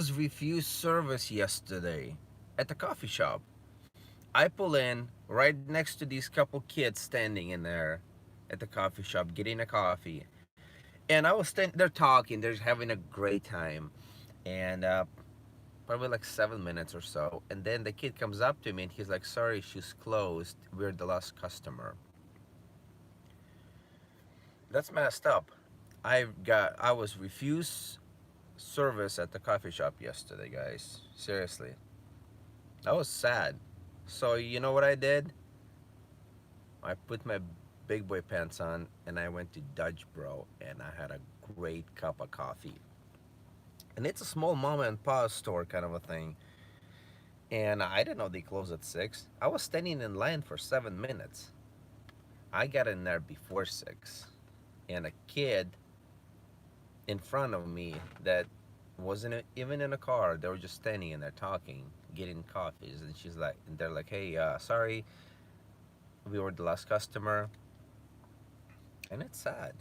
Was refused service yesterday at the coffee shop. I pull in right next to these couple kids standing in there at the coffee shop getting a coffee, and I was standing. They're talking. They're having a great time, and probably like 7 minutes or so, and then the kid comes up to me and he's like, "Sorry, she's closed. We're the last customer." That's messed up. I was refused service at the coffee shop yesterday, guys. Seriously. That was sad. So you know what I did? I put my big boy pants on and I went to Dutch Bro and I had a great cup of coffee. And it's a small mom and pop store kind of a thing. And I didn't know they closed at 6. I was standing in line for 7 minutes. I got in there before 6. And a kid in front of me that wasn't even in a car, they were just standing in there talking, getting coffees. And she's like, and they're like, hey, sorry, we were the last customer. And it's sad.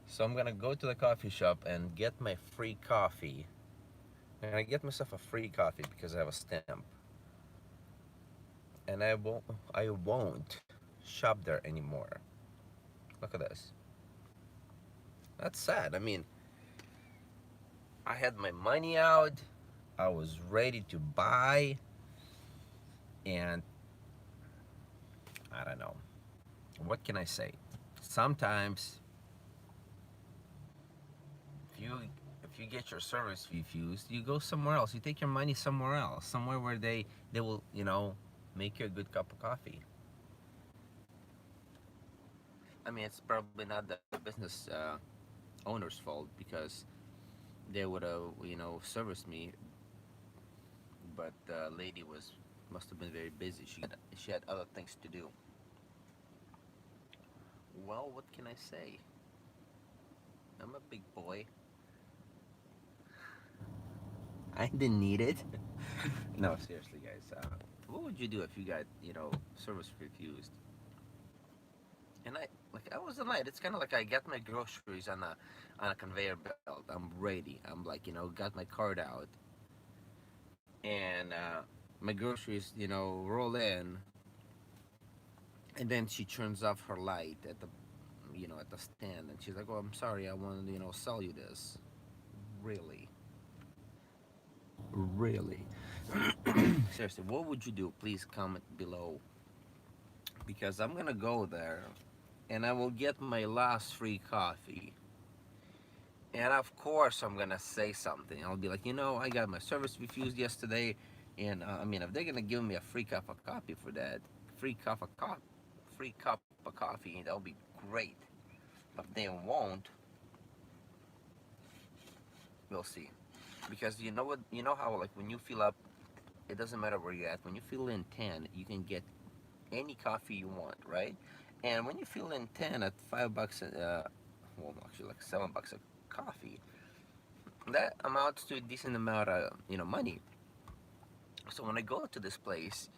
So I'm gonna go to the coffee shop and get my free coffee. I'm gonna get myself a free coffee because I have a stamp. And I won't shop there anymore. Look at this. That's sad. I mean, I had my money out. I was ready to buy, and I don't know. What can I say? Sometimes if you if you get your service refused, you go somewhere else. You take your money somewhere else, somewhere where they will, make you a good cup of coffee. I mean, it's probably not the business owner's fault because they would have, serviced me, but the lady was must have been very busy. She had other things to do. Well, what can I say? I'm a big boy. I didn't need it. No, seriously, guys. What would you do if you got, service refused? And I was in line. It's kind of like I got my groceries on a conveyor belt. I'm ready. I'm like, got my card out, and my groceries, roll in, and then she turns off her light at the stand, and she's like, "Oh, I'm sorry. I want to, sell you this." Really, really. Seriously, what would you do? Please comment below because I'm gonna go there and I will get my last free coffee. And of course, I'm gonna say something. I'll be like, I got my service refused yesterday, and I mean, if they're gonna give me a free cup of coffee for that, free cup of co- free cup of coffee, that'll be great. But if they won't, we'll see. Because you know what, how like when you fill up, it doesn't matter where you're at. When you fill in 10, you can get any coffee you want, right? And when you fill in 10 at $5, well, actually like $7 a coffee, that amounts to a decent amount of money. So when I go to this place,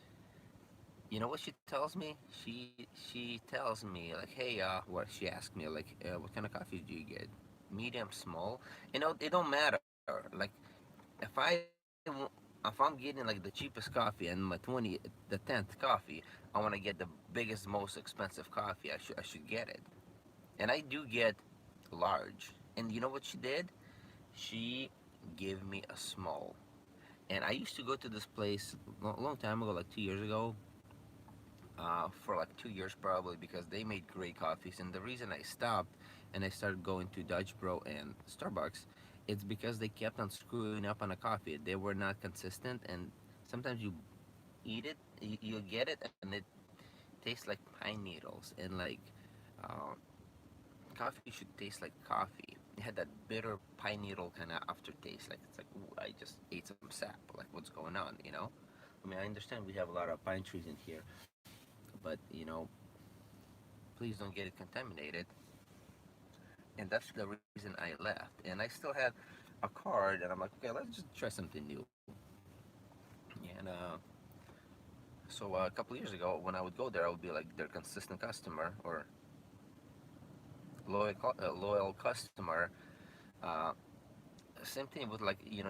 you know what she tells me? She tells me like, hey, what she asked me like, what kind of coffee do you get? Medium, small. It don't matter. Like, if if I'm getting like the cheapest coffee and my 10th coffee, I want to get the biggest, most expensive coffee. I should get it, and I do get large. And you know what she did? She gave me a small. And I used to go to this place a long time ago, like 2 years ago, for like 2 years probably, because they made great coffees. And the reason I stopped and I started going to Dutch Bro and Starbucks, it's because they kept on screwing up on a coffee. They were not consistent, and sometimes you eat it, you get it, and it tastes like pine needles. And like, uh, coffee should taste like coffee. It had that bitter pine needle kind of aftertaste. Like it's like, ooh, I just ate some sap. Like what's going on? I mean, I understand we have a lot of pine trees in here, but please don't get it contaminated. And that's the reason I left. And I still had a card, and I'm like, okay, let's just try something new. And so a couple years ago, when I would go there, I would be like their consistent customer or loyal customer. Uh, Same thing with, like, you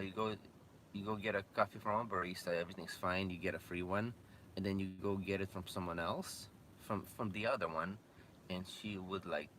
go get a coffee from a barista, everything's fine, you get a free one, and then you go get it from someone else, from the other one, and she would like